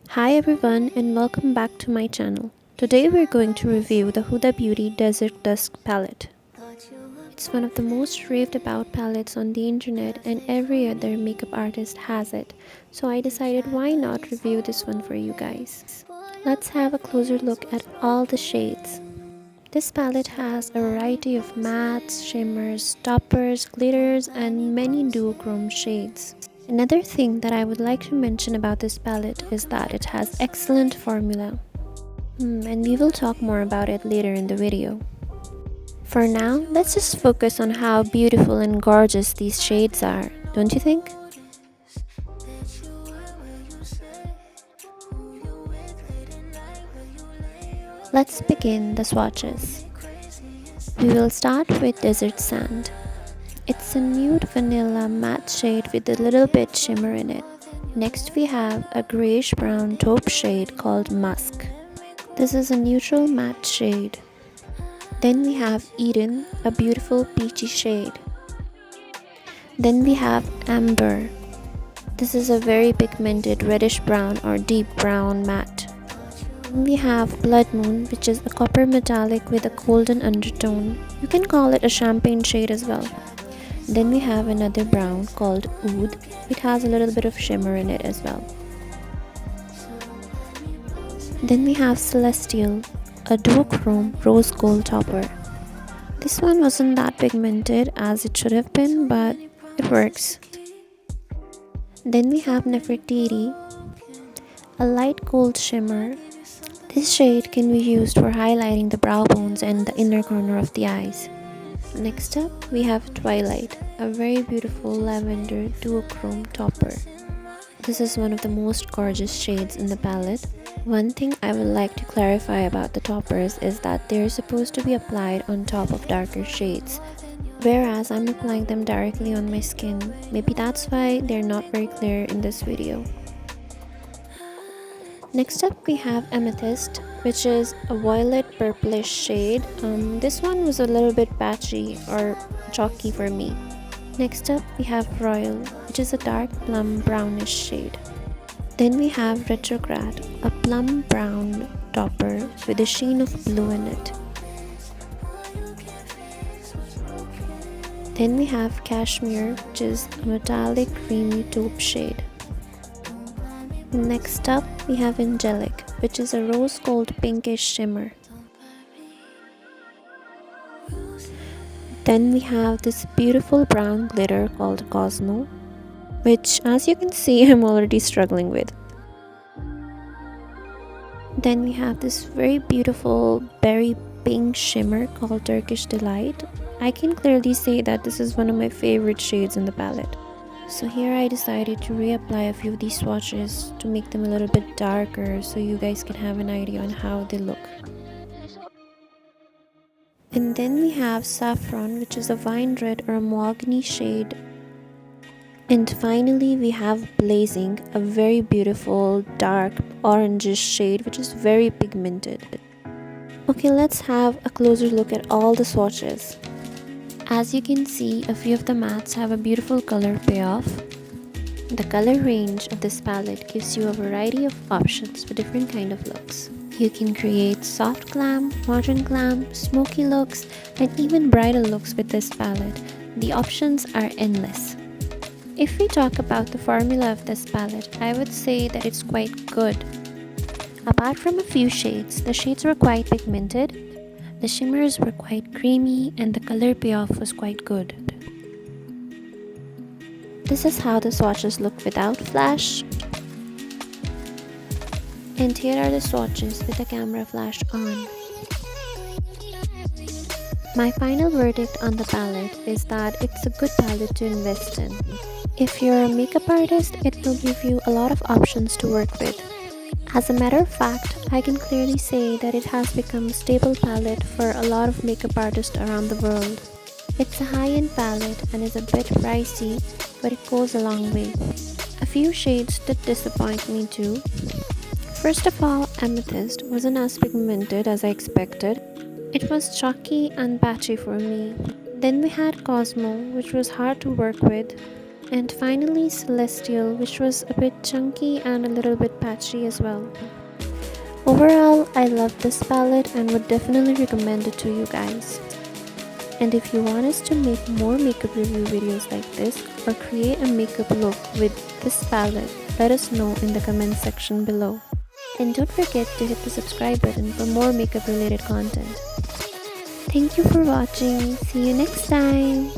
Hi everyone and welcome back to my channel. Today we're going to review the Huda Beauty Desert Dusk palette. It's one of the most raved about palettes on the internet and every other makeup artist has it. So I decided why not review this one for you guys. Let's have a closer look at all the shades. This palette has a variety of mattes, shimmers, toppers, glitters and many duochrome shades. Another thing that I would like to mention about this palette is that it has excellent formula. And we will talk more about it later in the video. For now, let's just focus on how beautiful and gorgeous these shades are, don't you think? Let's begin the swatches. We will start with Desert Sand. It's a nude vanilla matte shade with a little bit shimmer in it. Next we have a grayish brown taupe shade called Musk. This is a neutral matte shade. Then we have Eden, a beautiful peachy shade. Then we have Amber. This is a very pigmented reddish brown or deep brown matte. Then we have Blood Moon, which is a copper metallic with a golden undertone. You can call it a champagne shade as well. Then we have another brown called Oud. It has a little bit of shimmer in it as well. Then we have Celestial, a duochrome rose gold topper. This one wasn't that pigmented as it should have been, but it works. Then we have Nefertiti, a light gold shimmer. This shade can be used for highlighting the brow bones and the inner corner of the eyes. Next up, we have Twilight, a very beautiful lavender duochrome topper. This is one of the most gorgeous shades in the palette. One thing I would like to clarify about the toppers is that they're supposed to be applied on top of darker shades, whereas I'm applying them directly on my skin. Maybe that's why they're not very clear in this video. Next up we have Amethyst, which is a violet purplish shade. This one was a little bit patchy or chalky for me. Next up we have Royal, which is a dark plum brownish shade. Then we have Retrograde, a plum brown topper with a sheen of blue in it. Then we have Cashmere, which is a metallic creamy taupe shade. Next up, we have Angelic, which is a rose gold pinkish shimmer. Then we have this beautiful brown glitter called Cosmo, which as you can see I'm already struggling with. Then we have this very beautiful berry pink shimmer called Turkish Delight. I can clearly say that this is one of my favorite shades in the palette. So here I decided to reapply a few of these swatches to make them a little bit darker so you guys can have an idea on how they look. And then we have Saffron, which is a wine red or a mahogany shade. And finally we have Blazing, a very beautiful dark orangish shade which is very pigmented. Okay, let's have a closer look at all the swatches. As you can see, a few of the mattes have a beautiful color payoff. The color range of this palette gives you a variety of options for different kind of looks. You can create soft glam, modern glam, smoky looks, and even bridal looks with this palette. The options are endless. If we talk about the formula of this palette, I would say that it's quite good. Apart from a few shades, the shades were quite pigmented. The shimmers were quite creamy and the color payoff was quite good. This is how the swatches look without flash. And here are the swatches with the camera flash on. My final verdict on the palette is that it's a good palette to invest in. If you're a makeup artist, it will give you a lot of options to work with. As a matter of fact, I can clearly say that it has become a staple palette for a lot of makeup artists around the world. It's a high-end palette and is a bit pricey, but it goes a long way. A few shades did disappoint me too. First of all, Amethyst wasn't as pigmented as I expected. It was chalky and patchy for me. Then we had Cosmo, which was hard to work with. And finally Celestial, which was a bit chunky and a little bit patchy as well. Overall, I love this palette and would definitely recommend it to you guys. And if you want us to make more makeup review videos like this or create a makeup look with this palette, let us know in the comment section below. And don't forget to hit the subscribe button for more makeup related content. Thank you for watching. See you next time.